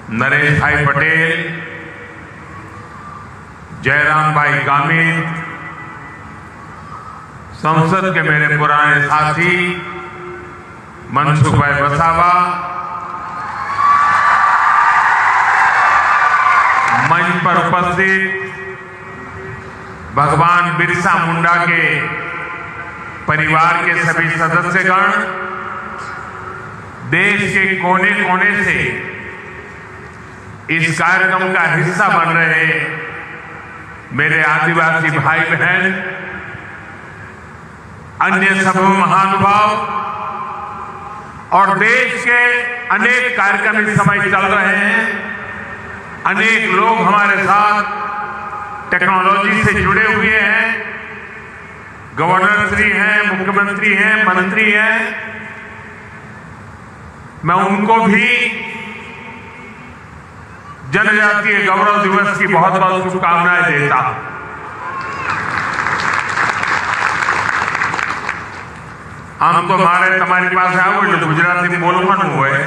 नरेश भाई पटेल, जयराम भाई गामित, संसद के मेरे पुराने साथी मनसुख भाई वसावा, मंच पर उपस्थित भगवान बिरसा मुंडा के परिवार के सभी सदस्यगण, देश के कोने कोने से इस कार्यक्रम का हिस्सा बन रहे मेरे आदिवासी भाई बहन, अन्य सब महानुभाव और देश के अनेक कार्यक्रम इस समय चल रहे हैं। अनेक लोग हमारे साथ टेक्नोलॉजी से जुड़े हुए हैं, गवर्नर श्री हैं, मुख्यमंत्री हैं, मंत्री हैं। मैं उनको भी जनजातीय गौरव दिवस की बहुत बहुत शुभकामनाएं देता हूं। हम तो मारे तुम्हारी पास आओ એટલે ગુજરાતી બોલવાનું હોય,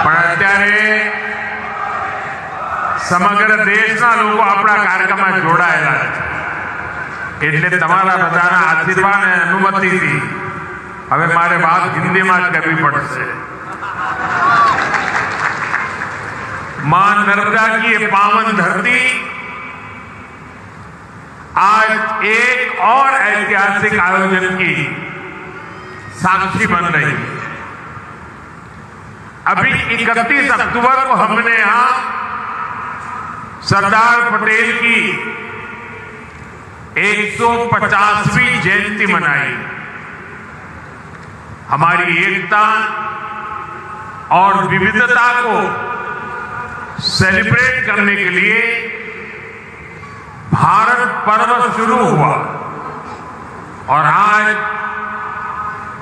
પણ અત્યારે સમગ્ર દેશના લોકો આપણા કાર્યક્રમમાં જોડાયેલા છે, એટલે તમારા બધાના આશીર્વાદ અને અનુમતિથી હવે મારે વાત હિન્દીમાં જ કરવી પડશે। मां नर्मदा की ये पावन धरती आज एक और ऐतिहासिक आयोजन की साक्षी बन रही है। अभी 31 अक्टूबर को हमने यहां सरदार पटेल की 150वीं जयंती मनाई। हमारी एकता और विविधता को सेलिब्रेट करने के लिए भारत पर्व शुरू हुआ और आज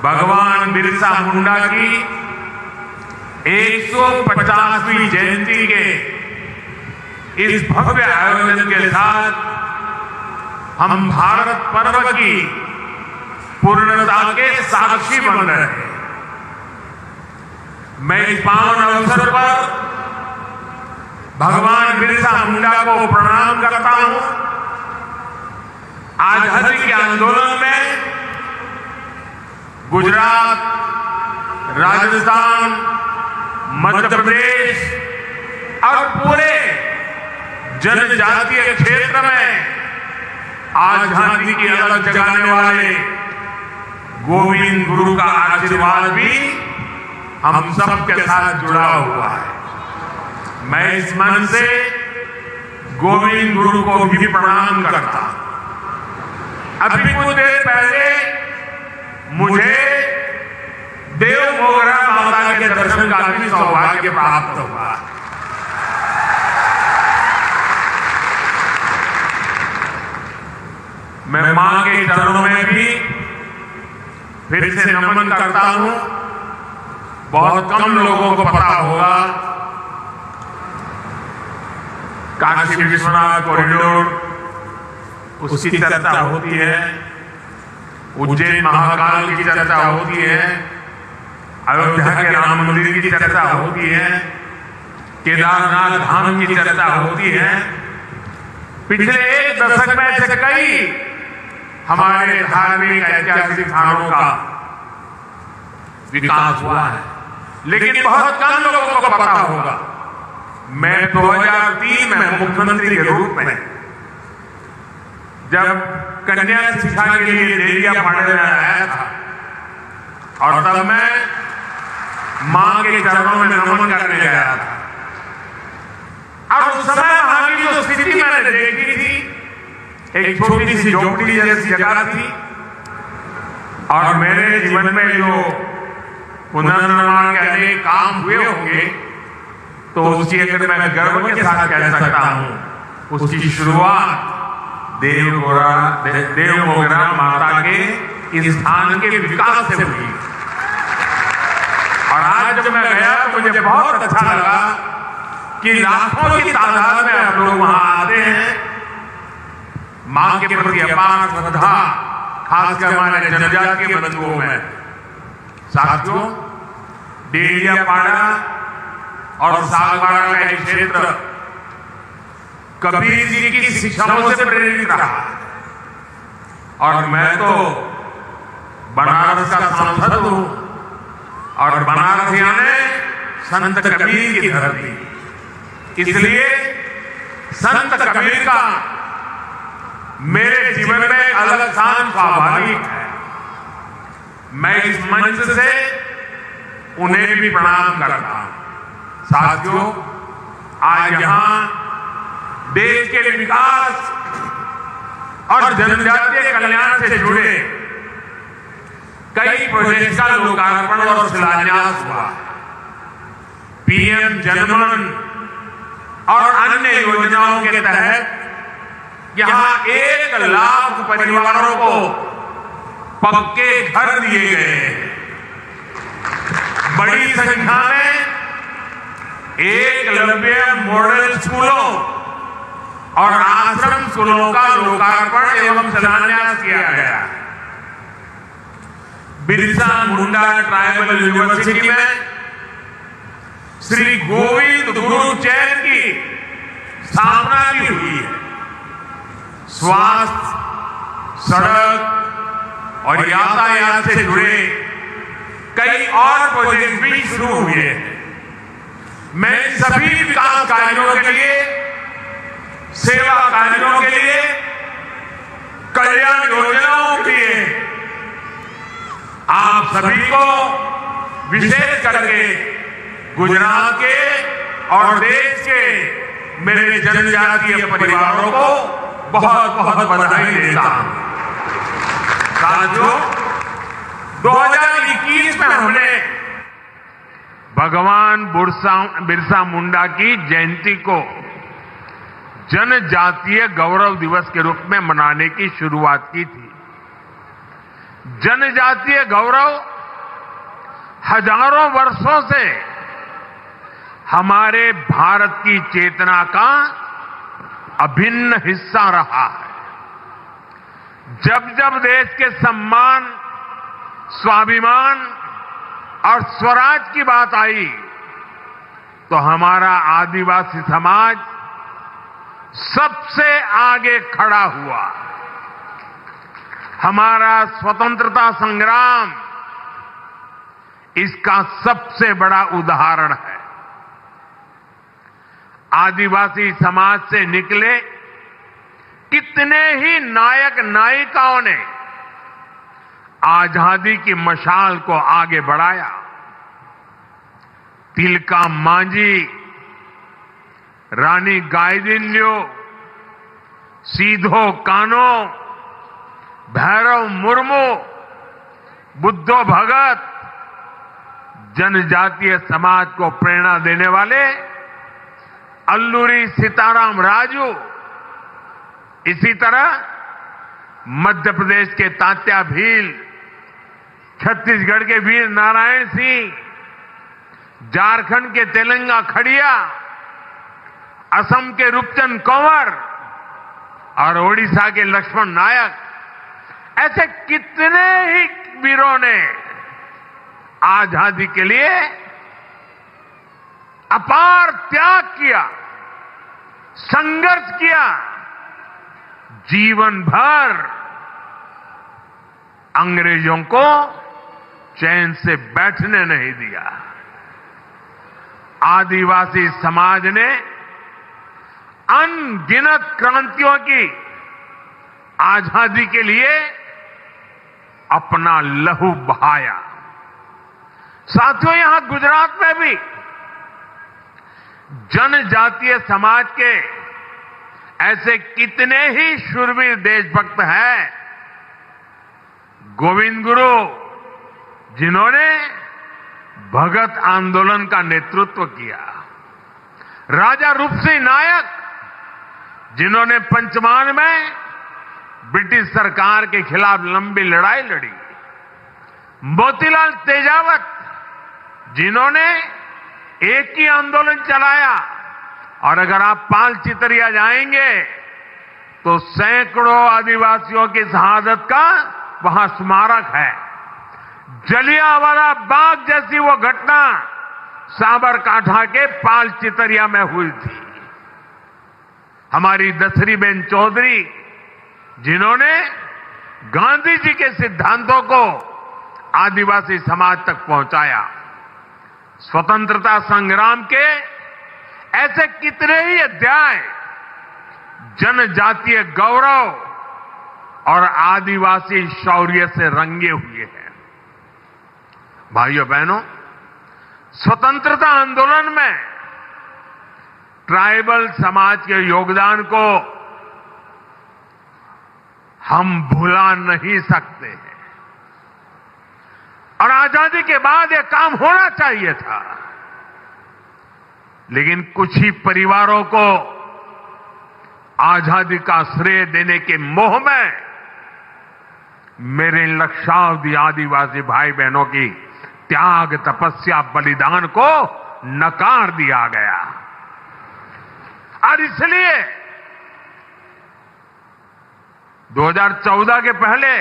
भगवान बिरसा मुंडा की 150वीं जयंती के इस भव्य आयोजन के साथ हम भारत पर्व की पूर्णता के साक्षी बन रहे हैं। मैं इस पावन अवसर पर भगवान बिरसा मुंडा को प्रणाम करता हूं। आजादी के आंदोलन में गुजरात, राजस्थान, मध्य प्रदेश और पूरे जनजातीय क्षेत्र में आजादी की अलग जगाने वाले गोविंद गुरु का आशीर्वाद भी हम सबके साथ जुड़ा हुआ है। मैं इस मन से गोविंद गुरु को भी प्रणाम करता हूं। अभी कुछ देर पहले मुझे देव मोगरा माता के दर्शन का भी सौभाग्य प्राप्त हुआ। मैं मां के चरणों में भी फिर से नमन करता हूं। बहुत कम लोगों को पता होगा, काशी विश्वनाथ कॉरिडोर उसकी चर्चा होती है, उज्जैन महाकाल की चर्चा होती है, अयोध्या के राम मंदिर की चर्चा होती है, केदारनाथ धाम की चर्चा होती है। पिछले एक दशक में से कई हमारे धार्मिक ऐतिहासिक स्थानों का विकास हुआ है, लेकिन बहुत कम लोगों को पता होगा। मैं 2003 में मुख्यमंत्री के रूप में जब कन्या शिक्षा के लिए देरिया फाड़े में आया था और तब मैं मां के चरणों में नमन करने गया था और उस समय वहां की जो स्थिति मैंने देखी थी, एक छोटी सी झोपड़ी जैसी जगह थी और मेरे जीवन में जो पुनर्निर्माण के अनेक काम हुए होंगे तो उसकी अगर मैं गर्व के साथ कह सकता हूं, उसकी शुरुआत देव मोगरा माता के इस स्थान के विकास से हुई। और आज जब मैं गया तो मुझे बहुत अच्छा लगा कि लाखों की तादाद में आप लोग वहां आते हैं। मां के प्रति अपार श्रद्धा, खासकर हमारे जनजातीय बंधुओं में साथियों, डेलियापाड़ा और सागवाड़ा का ये क्षेत्र कबीर जी की शिक्षाओं से प्रेरित रहा और मैं तो बनारस का सांसद हूं और बनारस यानी संत कबीर की धरती, इसलिए संत कबीर का मेरे जीवन में एक अलग स्थान स्वाभाविक है। मैं इस मंच से उन्हें भी प्रणाम करता हूं। साथियों, आज यहां देश के विकास और जनजातीय कल्याण से जुड़े कई प्रोजेक्ट का लोकार्पण और शिलान्यास हुआ। पीएम जनमन और अन्य योजनाओं के तहत यहां 1 लाख परिवारों को पक्के घर दिए गए हैं। बड़ी संख्या में एकलव्य मॉडल स्कूलों और आश्रम स्कूलों का लोकार्पण एवं शिलान्यास किया गया। बिरसा मुंडा ट्राइबल यूनिवर्सिटी में श्री गोविंद गुरु चैन की स्थापना भी हुई है। स्वास्थ्य, सड़क और यातायात से जुड़े कई और प्रोजेक्ट भी शुरू हुए हैं। मैं सभी विकास कार्यों के लिए, सेवा कार्यों के लिए, कल्याण योजनाओं के लिए आप सभी को विशेष करके गुजरात के और देश के मेरे जनजातीय परिवारों को बहुत बहुत बधाई देता हूं। साथियों, 2021 में हमने भगवान बिरसा मुंडा की जयंती को जनजातीय गौरव दिवस के रूप में मनाने की शुरुआत की थी। जनजातीय गौरव हजारों वर्षों से हमारे भारत की चेतना का अभिन्न हिस्सा रहा है। जब जब देश के सम्मान, स्वाभिमान और स्वराज की बात आई तो हमारा आदिवासी समाज सबसे आगे खड़ा हुआ। हमारा स्वतंत्रता संग्राम इसका सबसे बड़ा उदाहरण है। आदिवासी समाज से निकले कितने ही नायक नायिकाओं ने आजादी की मशाल को आगे बढ़ाया। तिलका मांझी, रानी गाइदिन्ल्यो, सीधो कान्हो, भैरव मुर्मू, बुद्धो भगत, जनजातीय समाज को प्रेरणा देने वाले अल्लूरी सीताराम राजू, इसी तरह मध्य प्रदेश के तात्या भील, छत्तीसगढ़ के वीर नारायण सिंह, झारखंड के तेलंगा खड़िया, असम के रूपचंद कंवर और ओडिशा के लक्ष्मण नायक, ऐसे कितने ही वीरों ने आजादी के लिए अपार त्याग किया, संघर्ष किया, जीवन भर अंग्रेजों को चैन से बैठने नहीं दिया। आदिवासी समाज ने अनगिनत क्रांतियों की आजादी के लिए अपना लहू बहाया। साथियों, यहां गुजरात में भी जनजातीय समाज के ऐसे कितने ही शूरवीर देशभक्त हैं। गोविंद गुरु, जिन्होंने भगत आंदोलन का नेतृत्व किया, राजा रूप सिंह नायक, जिन्होंने पंचमहाल में ब्रिटिश सरकार के खिलाफ लंबी लड़ाई लड़ी, मोतीलाल तेजावत, जिन्होंने एक ही आंदोलन चलाया, और अगर आप पाल चितरिया जाएंगे तो सैकड़ों आदिवासियों की शहादत का वहां स्मारक है। जलियांवाला बाग जैसी वो घटना साबरकांठा के पाल चितरिया में हुई थी। हमारी दसरीबेन चौधरी, जिन्होंने गांधी जी के सिद्धांतों को आदिवासी समाज तक पहुंचाया। स्वतंत्रता संग्राम के ऐसे कितने ही अध्याय जनजातीय गौरव और आदिवासी शौर्य से रंगे हुए हैं। भाइयों बहनों, स्वतंत्रता आंदोलन में ट्राइबल समाज के योगदान को हम भुला नहीं सकते हैं और आजादी के बाद यह काम होना चाहिए था, लेकिन कुछ ही परिवारों को आजादी का श्रेय देने के मोह में मेरे लक्षावधि आदिवासी भाई बहनों की त्याग, तपस्या, बलिदान को नकार दिया गया। और इसलिए 2014 के पहले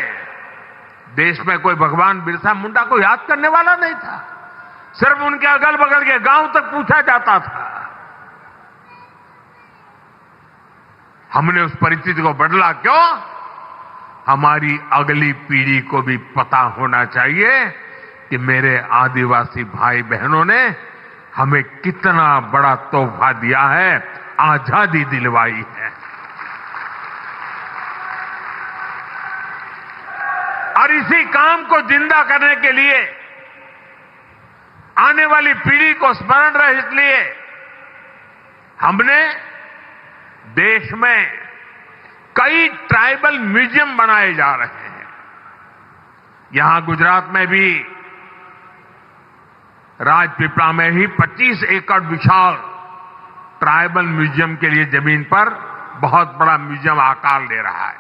देश में कोई भगवान बिरसा मुंडा को याद करने वाला नहीं था। सिर्फ उनके अगल बगल के गांव तक पूछा जाता था। हमने उस परिस्थिति को बदला क्यों? हमारी अगली पीढ़ी को भी पता होना चाहिए कि मेरे आदिवासी भाई बहनों ने हमें कितना बड़ा तोहफा दिया है, आजादी दिलवाई है। और इसी काम को जिंदा करने के लिए, आने वाली पीढ़ी को स्मरण रहे इसलिए हमने देश में कई ट्राइबल म्यूजियम बनाए जा रहे हैं। यहां गुजरात में भी राजपीपला में ही 25 एकड़ विशाल ट्राइबल म्यूजियम के लिए जमीन पर बहुत बड़ा म्यूजियम आकार ले रहा है।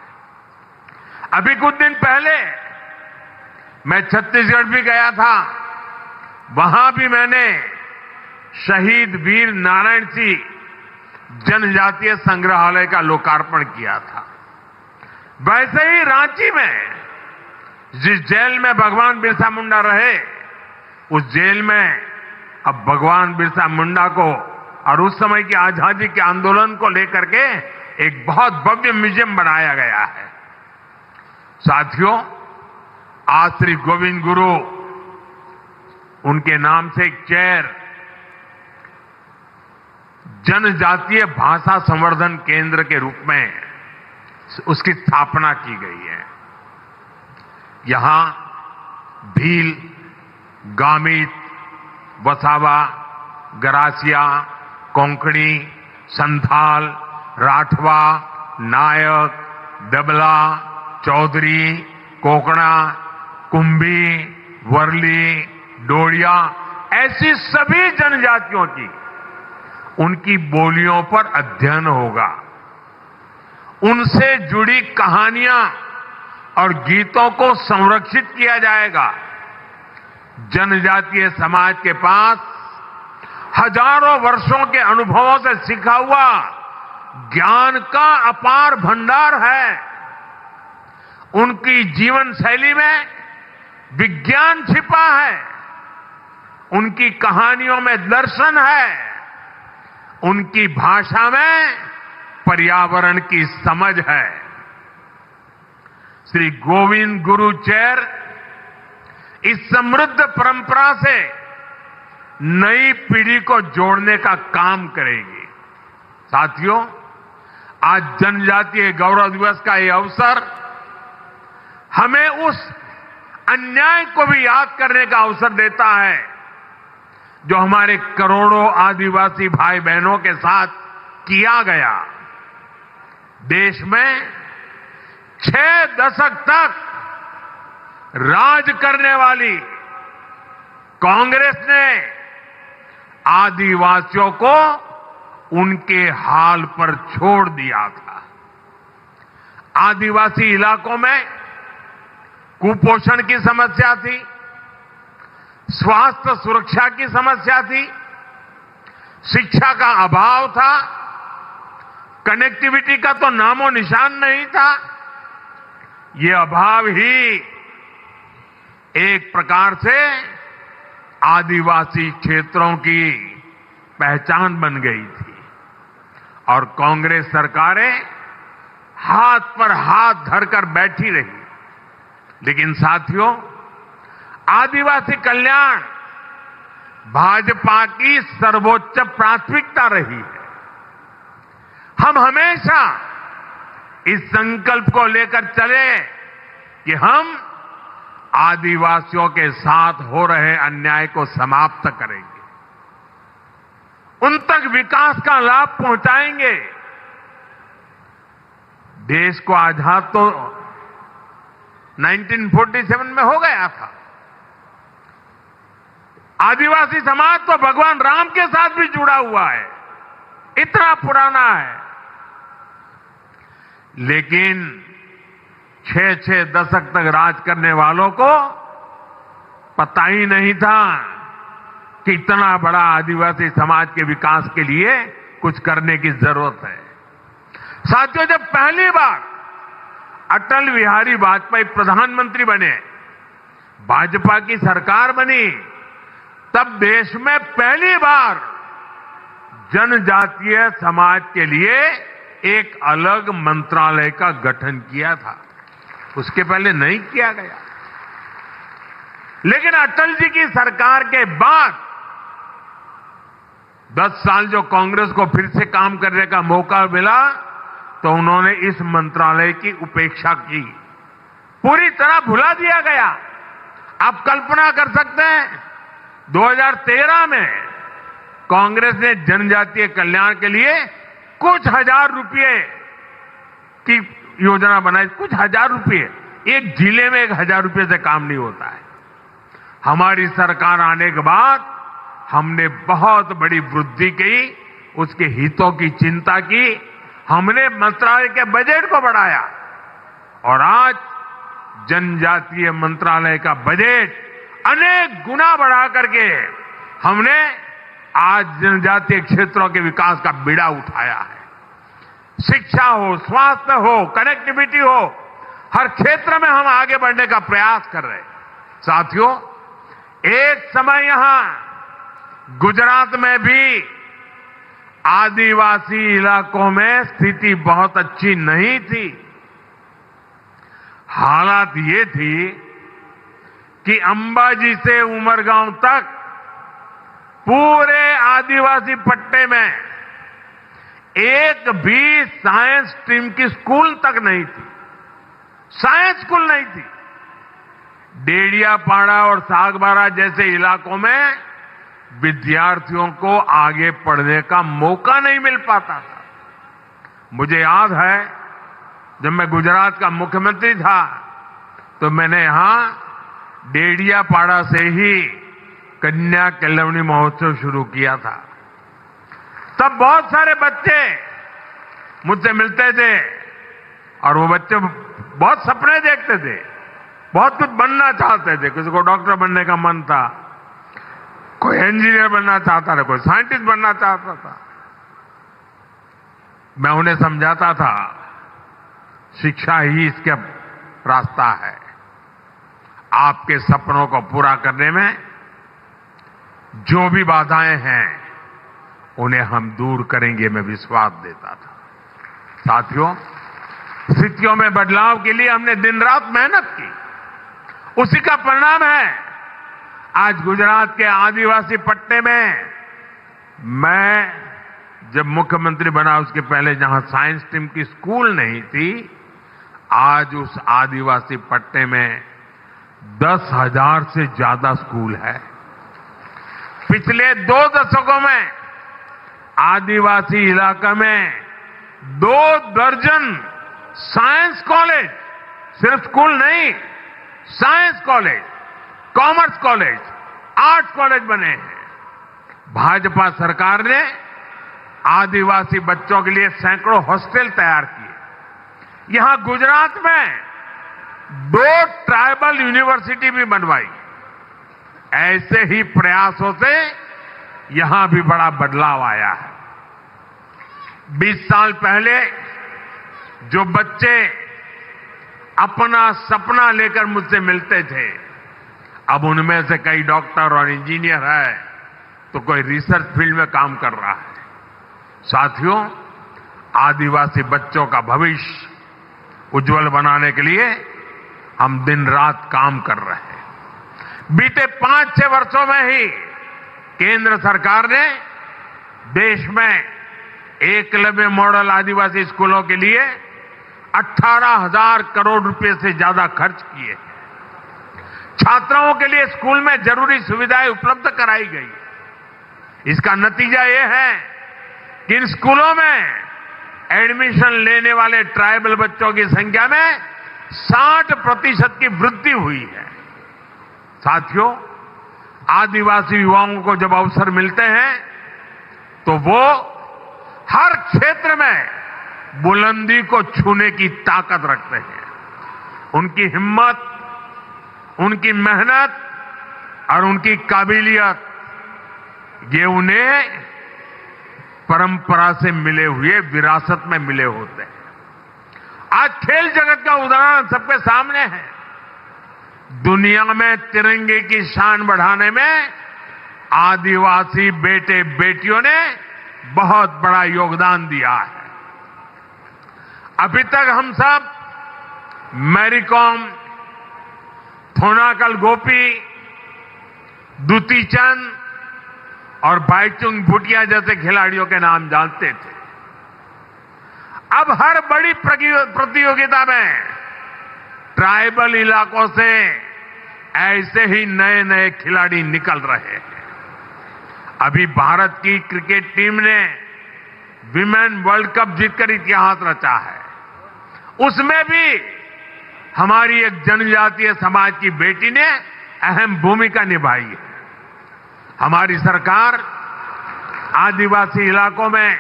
अभी कुछ दिन पहले मैं छत्तीसगढ़ भी गया था। वहां भी मैंने शहीद वीर नारायण सिंह जनजातीय संग्रहालय का लोकार्पण किया था। वैसे ही रांची में जिस जेल में भगवान बिरसा मुंडा रहे, उस जेल में अब भगवान बिरसा मुंडा को और उस समय की आजादी के आंदोलन को लेकर के एक बहुत भव्य म्यूजियम बनाया गया है। साथियों, आज श्री गोविंद गुरु, उनके नाम से एक चेयर जनजातीय भाषा संवर्धन केंद्र के रूप में उसकी स्थापना की गई है। यहां भील, गामित, वसावा, गरासिया, कोंकणी, संथाल, राठवा, नायक, दबला, चौधरी, कोकणा, कुंभी, वर्ली, डोडिया, ऐसी सभी जनजातियों की उनकी बोलियों पर अध्ययन होगा। उनसे जुड़ी कहानियां और गीतों को संरक्षित किया जाएगा। जनजातीय समाज के पास हजारों वर्षों के अनुभवों से सीखा हुआ ज्ञान का अपार भंडार है। उनकी जीवन शैली में विज्ञान छिपा है। उनकी कहानियों में दर्शन है। उनकी भाषा में पर्यावरण की समझ है। श्री गोविंद गुरु चेयर इस समृद्ध परंपरा से नई पीढ़ी को जोड़ने का काम करेगी। साथियों, आज जनजातीय गौरव दिवस का यह अवसर हमें उस अन्याय को भी याद करने का अवसर देता है जो हमारे करोड़ों आदिवासी भाई बहनों के साथ किया गया। देश में 6 दशक तक राज करने वाली कांग्रेस ने आदिवासियों को उनके हाल पर छोड़ दिया था। आदिवासी इलाकों में कुपोषण की समस्या थी, स्वास्थ्य सुरक्षा की समस्या थी, शिक्षा का अभाव था, कनेक्टिविटी का तो नामो निशान नहीं था। ये अभाव ही एक प्रकार से आदिवासी क्षेत्रों की पहचान बन गई थी और कांग्रेस सरकारें हाथ पर हाथ धरकर बैठी रही। लेकिन साथियों, आदिवासी कल्याण भाजपा की सर्वोच्च प्राथमिकता रही है। हम हमेशा इस संकल्प को लेकर चले कि हम आदिवासियों के साथ हो रहे अन्याय को समाप्त करेंगे, उन तक विकास का लाभ पहुंचाएंगे। देश को आजाद तो 1947 में हो गया था। आदिवासी समाज तो भगवान राम के साथ भी जुड़ा हुआ है, इतना पुराना है। लेकिन 6-6 दशक तक राज करने वालों को पता ही नहीं था कि इतना बड़ा आदिवासी समाज के विकास के लिए कुछ करने की जरूरत है। साथियों, जब पहली बार अटल बिहारी वाजपेयी प्रधानमंत्री बने, भाजपा की सरकार बनी, तब देश में पहली बार जनजातीय समाज के लिए एक अलग मंत्रालय का गठन किया था। उसके पहले नहीं किया गया। लेकिन अटल जी की सरकार के बाद 10 साल जो कांग्रेस को फिर से काम करने का मौका मिला, तो उन्होंने इस मंत्रालय की उपेक्षा की, पूरी तरह भुला दिया गया। आप कल्पना कर सकते हैं, 2013 में कांग्रेस ने जनजातीय कल्याण के लिए कुछ हजार रुपए की योजना बनाई। कुछ हजार रुपए, एक जिले में 1000 रुपए से काम नहीं होता है। हमारी सरकार आने के बाद हमने बहुत बड़ी वृद्धि की, उसके हितों की चिंता की, हमने मंत्रालय के बजट को बढ़ाया और आज जनजातीय मंत्रालय का बजट अनेक गुना बढ़ा करके हमने आज जनजातीय क्षेत्रों के विकास का बीड़ा उठाया है। शिक्षा हो, स्वास्थ्य हो, कनेक्टिविटी हो, हर क्षेत्र में हम आगे बढ़ने का प्रयास कर रहे हैं। साथियों, एक समय यहां गुजरात में भी आदिवासी इलाकों में स्थिति बहुत अच्छी नहीं थी। हालात ये थी कि अंबाजी से उमरगांव तक पूरे आदिवासी पट्टे में एक भी साइंस स्ट्रीम की स्कूल तक नहीं थी। साइंस स्कूल नहीं थी। डेडियापाड़ा और सागबारा जैसे इलाकों में विद्यार्थियों को आगे पढ़ने का मौका नहीं मिल पाता था। मुझे याद है, जब मैं गुजरात का मुख्यमंत्री था तो मैंने यहां डेडियापाड़ा से ही कन्या केलवनी महोत्सव शुरू किया था। तब बहुत सारे बच्चे मुझसे मिलते थे और वो बच्चे बहुत सपने देखते थे, बहुत कुछ बनना चाहते थे। किसी को डॉक्टर बनने का मन था, कोई इंजीनियर बनना चाहता था, कोई साइंटिस्ट बनना चाहता था। मैं उन्हें समझाता था, शिक्षा ही इसका रास्ता है। आपके सपनों को पूरा करने में जो भी बाधाएं हैं उन्हें हम दूर करेंगे, मैं विश्वास देता था। साथियों, स्थितियों में बदलाव के लिए हमने दिन रात मेहनत की, उसी का परिणाम है आज गुजरात के आदिवासी पट्टे में। मैं जब मुख्यमंत्री बना उसके पहले जहां साइंस स्ट्रीम की स्कूल नहीं थी, आज उस आदिवासी पट्टे में 10,000 से ज्यादा स्कूल है। पिछले 2 दशकों में आदिवासी इलाका में 2 दर्जन साइंस कॉलेज, सिर्फ स्कूल नहीं, science college, commerce college, arts college बने हैं। भाजपा सरकार ने आदिवासी बच्चों के लिए सैकड़ों हॉस्टल तैयार किए। यहां गुजरात में 2 ट्राइबल यूनिवर्सिटी भी बनवाई। ऐसे ही प्रयासों से यहां भी बड़ा बदलाव आया है। 20 साल पहले जो बच्चे अपना सपना लेकर मुझसे मिलते थे, अब उनमें से कई डॉक्टर और इंजीनियर है, तो कोई रिसर्च फील्ड में काम कर रहा है। साथियों, आदिवासी बच्चों का भविष्य उज्जवल बनाने के लिए हम दिन रात काम कर रहे हैं। बीते 5-6 वर्षों में ही केंद्र सरकार ने देश में एकलव्य मॉडल आदिवासी स्कूलों के लिए 18,000 करोड़ रुपए से ज्यादा खर्च किए। छात्राओं के लिए स्कूल में जरूरी सुविधाएं उपलब्ध कराई गई। इसका नतीजा यह है कि इन स्कूलों में एडमिशन लेने वाले ट्राइबल बच्चों की संख्या में 60% की वृद्धि हुई है। साथियों, आदिवासी युवाओं को जब अवसर मिलते हैं तो वो हर क्षेत्र में बुलंदी को छूने की ताकत रखते हैं। उनकी हिम्मत, उनकी मेहनत और उनकी काबिलियत, ये उन्हें परंपरा से मिले हुए विरासत में मिले होते हैं। आज खेल जगत का उदाहरण सबके सामने है। दुनिया में तिरंगे की शान बढ़ाने में आदिवासी बेटे बेटियों ने बहुत बड़ा योगदान दिया है। अभी तक हम सब मैरी कॉम, थोनाकल गोपी, दुती चंद और बाईचुंग भूटिया जैसे खिलाड़ियों के नाम जानते थे। अब हर बड़ी प्रतियोगिता में ट्राइबल इलाकों से ऐसे ही नए नए खिलाड़ी निकल रहे हैं। अभी भारत की क्रिकेट टीम ने विमेन वर्ल्ड कप जीतकर इतिहास रचा है। उसमें भी हमारी एक जनजातीय समाज की बेटी ने अहम भूमिका निभाई है। हमारी सरकार आदिवासी इलाकों में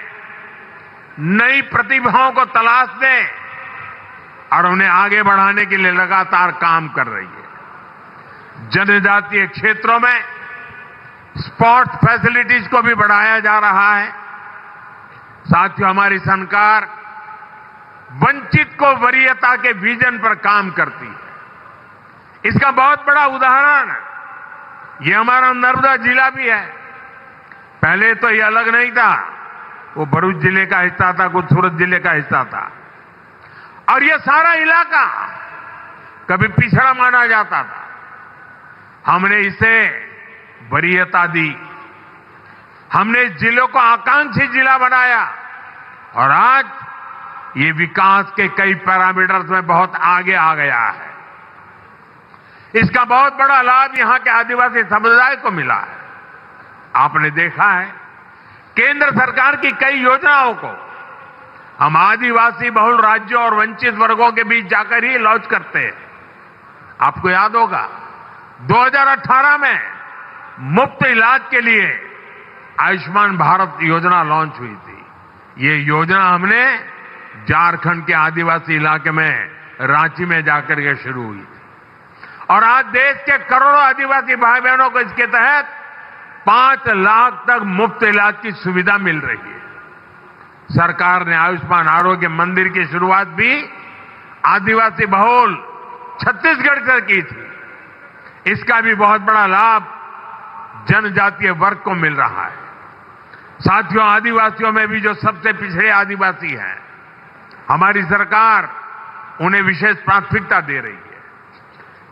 नई प्रतिभाओं को तलाशने और उन्हें आगे बढ़ाने के लिए लगातार काम कर रही है। जनजातीय क्षेत्रों में स्पोर्ट्स फैसिलिटीज को भी बढ़ाया जा रहा है। साथियों, हमारी सरकार वंचित को वरीयता के विजन पर काम करती है। इसका बहुत बड़ा उदाहरण ये हमारा नर्मदा जिला भी है। पहले तो ये अलग नहीं था, वो भरूच जिले का हिस्सा था, कुछ सूरत जिले का हिस्सा था, और ये सारा इलाका कभी पिछड़ा माना जाता था। हमने इसे वरीयता दी, हमने इस जिले को आकांक्षी जिला बनाया और आज ये विकास के कई पैरामीटर्स में बहुत आगे आ गया है। इसका बहुत बड़ा लाभ यहां के आदिवासी समुदाय को मिला है। आपने देखा है केंद्र सरकार की कई योजनाओं को हम आदिवासी बहुल राज्यों और वंचित वर्गों के बीच जाकर ही लॉन्च करते हैं। आपको याद होगा 2018 में मुफ्त इलाज के लिए आयुष्मान भारत योजना लॉन्च हुई थी। ये योजना हमने झारखंड के आदिवासी इलाके में रांची में जाकर के शुरू हुई थी और आज देश के करोड़ों आदिवासी भाई बहनों को इसके तहत 5 लाख तक मुफ्त इलाज की सुविधा मिल रही है। सरकार ने आयुष्मान आरोग्य मंदिर की शुरुआत भी आदिवासी बहुल छत्तीसगढ़ से की थी। इसका भी बहुत बड़ा लाभ जनजातीय वर्ग को मिल रहा है। साथियों, आदिवासियों में भी जो सबसे पिछड़े आदिवासी हैं, हमारी सरकार उन्हें विशेष प्राथमिकता दे रही है।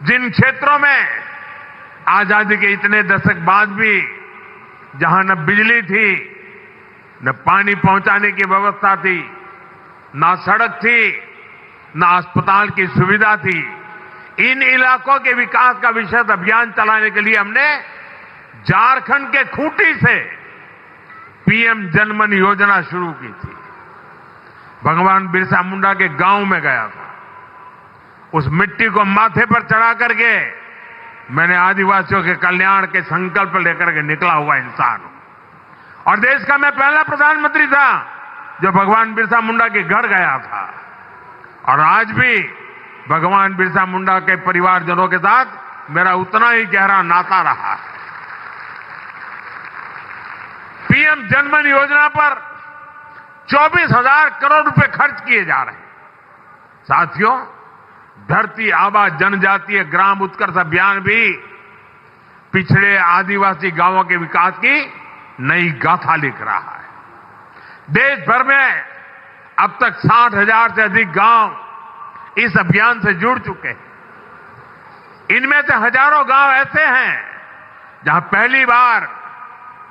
जिन क्षेत्रों में आजादी के इतने दशक बाद भी जहां न बिजली थी, न पानी पहुंचाने की व्यवस्था थी, न सड़क थी, न अस्पताल की सुविधा थी, इन इलाकों के विकास का विशेष अभियान चलाने के लिए हमने झारखंड के खूंटी से पीएम जनमन योजना शुरू की थी। भगवान बिरसा मुंडा के गांव में गया था। उस मिट्टी को माथे पर चढ़ा करके मैंने आदिवासियों के कल्याण के संकल्प लेकर के निकला हुआ इंसान हूं और देश का मैं पहला प्रधानमंत्री था जो भगवान बिरसा मुंडा के घर गया था। और आज भी भगवान बिरसा मुंडा के परिवारजनों के साथ मेरा उतना ही गहरा नाता रहा है। पीएम जनमन योजना पर 24,000 करोड़ रुपए खर्च किए जा रहे हैं। साथियों, धरती आबा जनजातीय ग्राम उत्कर्ष अभियान भी पिछड़े आदिवासी गांवों के विकास की नई गाथा लिख रहा है। देश भर में अब तक 60,000 से अधिक गांव इस अभियान से जुड़ चुके हैं। इनमें से हजारों गांव ऐसे हैं जहां पहली बार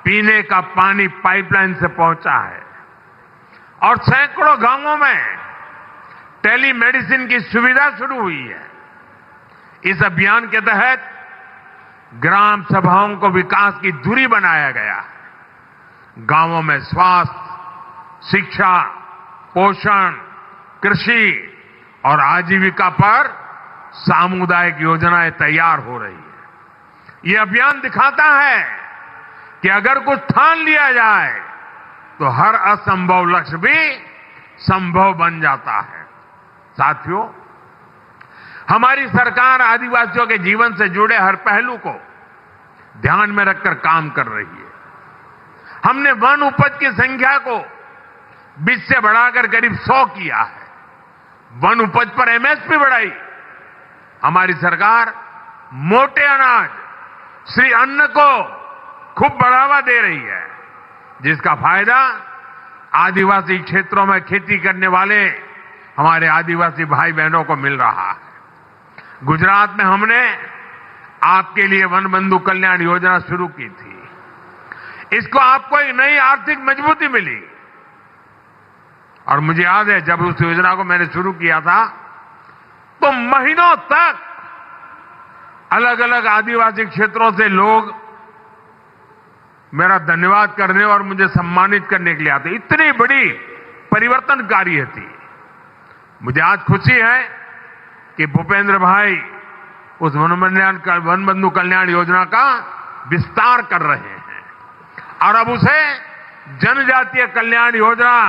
पीने का पानी पाइपलाइन से पहुंचा है और सैकड़ों गांवों में टेलीमेडिसिन की सुविधा शुरू हुई है। इस अभियान के तहत ग्राम सभाओं को विकास की धुरी बनाया गया है। गांवों में स्वास्थ्य, शिक्षा, पोषण, कृषि और आजीविका पर सामुदायिक योजनाएं तैयार हो रही है। ये अभियान दिखाता है कि अगर कुछ ठान लिया जाए तो हर असंभव लक्ष्य भी संभव बन जाता है। साथियों, हमारी सरकार आदिवासियों के जीवन से जुड़े हर पहलू को ध्यान में रखकर काम कर रही है। हमने वन उपज की संख्या को 20 से बढ़ाकर करीब 100 किया है। वन उपज पर एमएसपी बढ़ाई। हमारी सरकार मोटे अनाज श्री अन्न को खूब बढ़ावा दे रही है, जिसका फायदा आदिवासी क्षेत्रों में खेती करने वाले हमारे आदिवासी भाई बहनों को मिल रहा है। गुजरात में हमने आपके लिए वन बंधु कल्याण योजना शुरू की थी। इसको आपको एक नई आर्थिक मजबूती मिली और मुझे याद है जब उस योजना को मैंने शुरू किया था तो महीनों तक अलग अलग आदिवासी क्षेत्रों से लोग मेरा धन्यवाद करने और मुझे सम्मानित करने के लिए आते। इतनी बड़ी परिवर्तनकारी थी। मुझे आज खुशी है कि भूपेंद्र भाई उस वन बंधु कल्याण योजना का विस्तार कर रहे हैं और अब उसे जनजातीय कल्याण योजना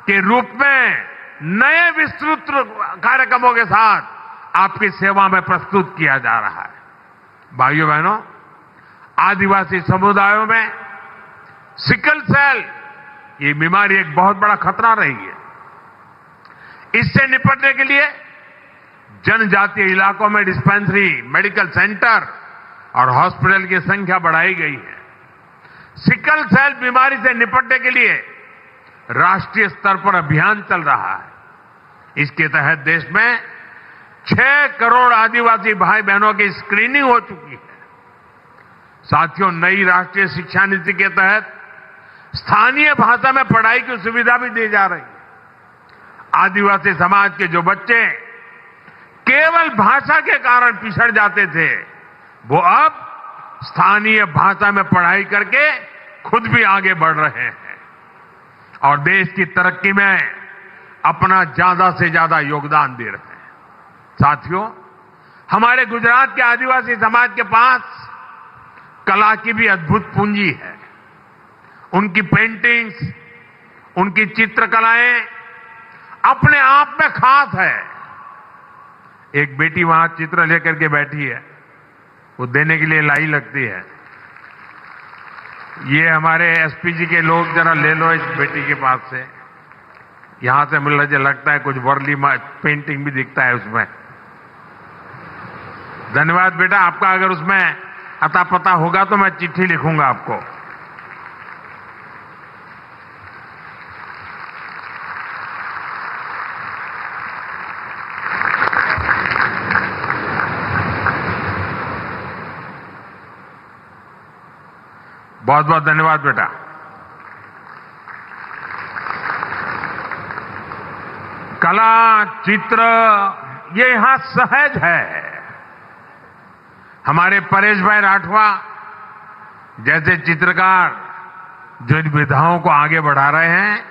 के रूप में नए विस्तृत कार्यक्रमों के साथ आपकी सेवा में प्रस्तुत किया जा रहा है। भाइयों बहनों, आदिवासी समुदायों में सिकल सेल ये बीमारी एक बहुत बड़ा खतरा रही है। इससे निपटने के लिए जनजातीय इलाकों में डिस्पेंसरी, मेडिकल सेंटर और हॉस्पिटल की संख्या बढ़ाई गई है। सिकल सेल बीमारी से निपटने के लिए राष्ट्रीय स्तर पर अभियान चल रहा है। इसके तहत देश में 6 करोड़ आदिवासी भाई बहनों की स्क्रीनिंग हो चुकी है। साथियों, नई राष्ट्रीय शिक्षा नीति के तहत स्थानीय भाषा में पढ़ाई की सुविधा भी दी जा रही है। आदिवासी समाज के जो बच्चे केवल भाषा के कारण पिछड़ जाते थे, वो अब स्थानीय भाषा में पढ़ाई करके खुद भी आगे बढ़ रहे हैं और देश की तरक्की में अपना ज्यादा से ज्यादा योगदान दे रहे हैं। साथियों, हमारे गुजरात के आदिवासी समाज के पास कला की भी अद्भुत पूंजी है। उनकी पेंटिंग्स, उनकी चित्रकलाएं अपने आप में खास है। एक बेटी वहां चित्र लेकर के बैठी है, वो देने के लिए लाई लगती है। ये हमारे एसपीजी के लोग जरा ले लो इस बेटी के पास से। यहां से मुझे लगता है कुछ वर्ली पेंटिंग भी दिखता है उसमें। धन्यवाद बेटा, आपका अगर उसमें अता पता होगा तो मैं चिट्ठी लिखूंगा आपको। बहुत बहुत धन्यवाद बेटा। कला, चित्र ये यहां सहज है। हमारे परेश भाई राठवा जैसे चित्रकार जो इन विधाओं को आगे बढ़ा रहे हैं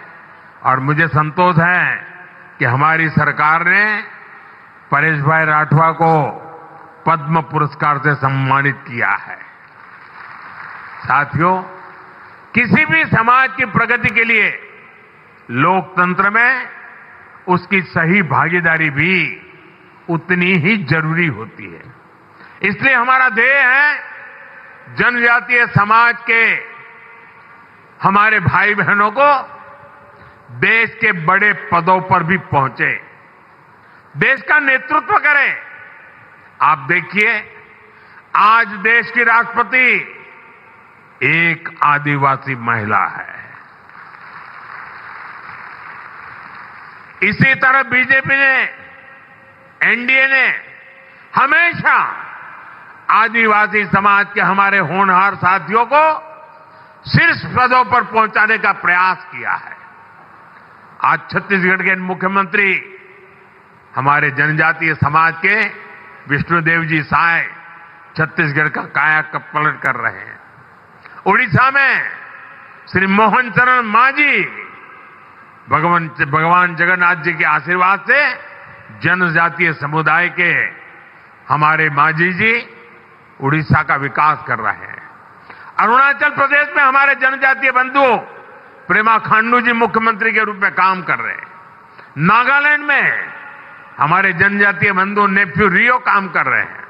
और मुझे संतोष है कि हमारी सरकार ने परेश भाई राठवा को पद्म पुरस्कार से सम्मानित किया है। साथियों, किसी भी समाज की प्रगति के लिए लोकतंत्र में उसकी सही भागीदारी भी उतनी ही जरूरी होती है। इसलिए हमारा ध्येय है जनजातीय समाज के हमारे भाई बहनों को देश के बड़े पदों पर भी पहुंचे, देश का नेतृत्व करें। आप देखिए, आज देश की राष्ट्रपति एक आदिवासी महिला है। इसी तरह बीजेपी ने, एनडीए ने हमेशा आदिवासी समाज के हमारे होनहार साथियों को शीर्ष पदों पर पहुंचाने का प्रयास किया है। आज छत्तीसगढ़ के मुख्यमंत्री हमारे जनजातीय समाज के विष्णुदेव जी साय छत्तीसगढ़ का कायापलट कर रहे हैं। उड़ीसा में श्री मोहन चरण मांझी भगवान जगन्नाथ जी के आशीर्वाद से जनजातीय समुदाय के हमारे मांझी जी उड़ीसा का विकास कर रहे हैं। अरुणाचल प्रदेश में हमारे जनजातीय बंधु प्रेमा खांडू जी मुख्यमंत्री के रूप में काम कर रहे हैं। नागालैंड में हमारे जनजातीय बंधु नेफ्यू रियो काम कर रहे हैं।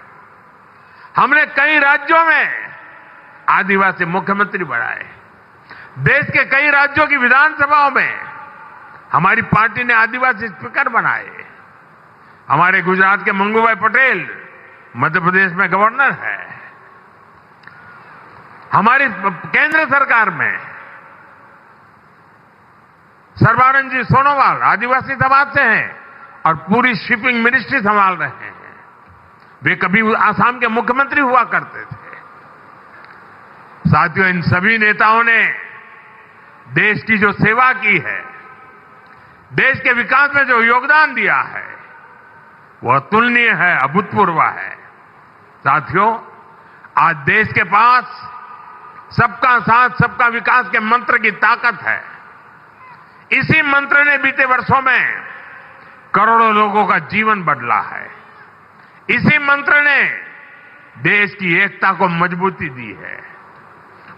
हमने कई राज्यों में आदिवासी मुख्यमंत्री बनाए। देश के कई राज्यों की विधानसभाओं में हमारी पार्टी ने आदिवासी स्पीकर बनाए। हमारे गुजरात के मंगूभाई पटेल मध्य प्रदेश में गवर्नर है। हमारी केंद्र सरकार में सर्बानंद जी सोनोवाल आदिवासी समाज से हैं और पूरी शिपिंग मिनिस्ट्री संभाल रहे हैं। वे कभी आसाम के मुख्यमंत्री हुआ करते थे। साथियों, इन सभी नेताओं ने देश की जो सेवा की है, देश के विकास में जो योगदान दिया है, वह अतुलनीय है, अभूतपूर्व है। साथियों, आज देश के पास सबका साथ सबका विकास के मंत्र की ताकत है। इसी मंत्र ने बीते वर्षों में करोड़ों लोगों का जीवन बदला है। इसी मंत्र ने देश की एकता को मजबूती दी है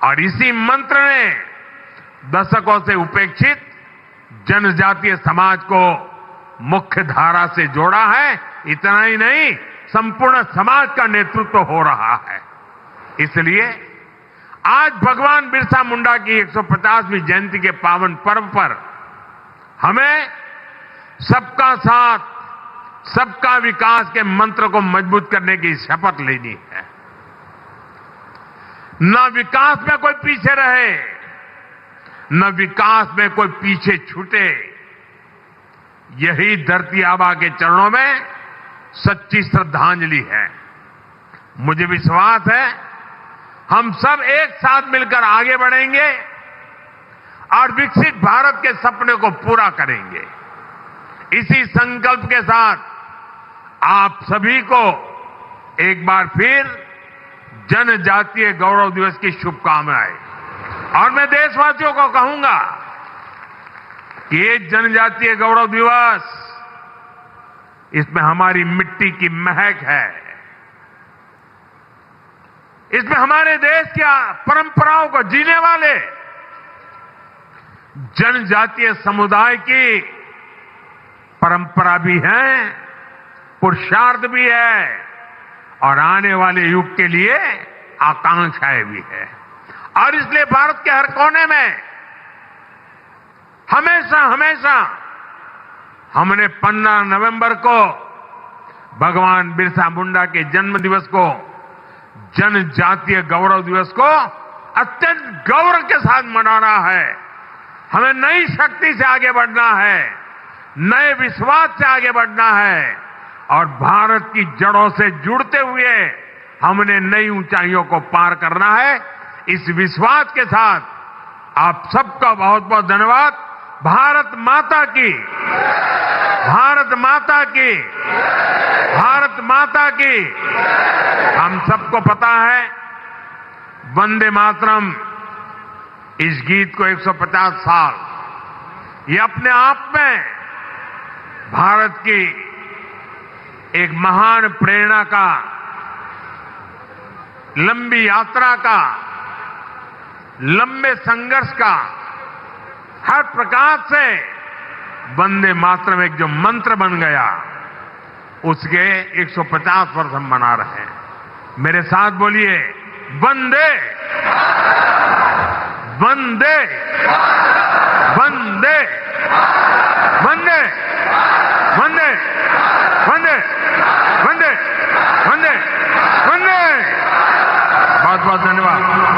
और इसी मंत्र ने दशकों से उपेक्षित जनजातीय समाज को मुख्य धारा से जोड़ा है। इतना ही नहीं, संपूर्ण समाज का नेतृत्व हो रहा है। इसलिए आज भगवान बिरसा मुंडा की 150वीं जयंती के पावन पर्व पर हमें सबका साथ सबका विकास के मंत्र को मजबूत करने की शपथ लेनी है। न विकास में कोई पीछे रहे, न विकास में कोई पीछे छूटे। यही धरती आबा के चरणों में सच्ची श्रद्धांजलि है। मुझे विश्वास है हम सब एक साथ मिलकर आगे बढ़ेंगे और विकसित भारत के सपने को पूरा करेंगे। इसी संकल्प के साथ आप सभी को एक बार फिर जनजातीय गौरव दिवस की शुभकामनाएं। और मैं देशवासियों को कहूंगा कि ये जनजातीय गौरव दिवस, इसमें हमारी मिट्टी की महक है, इसमें हमारे देश की परंपराओं को जीने वाले जनजातीय समुदाय की परंपरा भी है, पुरुषार्थ भी है और आने वाले युग के लिए आकांक्षाएं भी है। और इसलिए भारत के हर कोने में हमेशा हमेशा हमने 15 नवंबर को भगवान बिरसा मुंडा के जन्म दिवस को, जनजातीय गौरव दिवस को अत्यंत गौरव के साथ मनाना है। हमें नई शक्ति से आगे बढ़ना है, नए विश्वास से आगे बढ़ना है और भारत की जड़ों से जुड़ते हुए हमने नई ऊंचाइयों को पार करना है। इस विश्वास के साथ आप सबका बहुत बहुत धन्यवाद। भारत माता की, भारत माता की, भारत माता की। हम सबको पता है वंदे मातरम, इस गीत को 150 साल, ये अपने आप में भारत की एक महान प्रेरणा का, लंबी यात्रा का, लंबे संघर्ष का, हर प्रकार से वंदे मातरम एक जो मंत्र बन गया, उसके 150 वर्ष हम मना रहे हैं। मेरे साथ बोलिए, वंदे वंदे वंदे वंदे वंदे वंदे वंदे वंदे वंदे। बहुत बहुत धन्यवाद।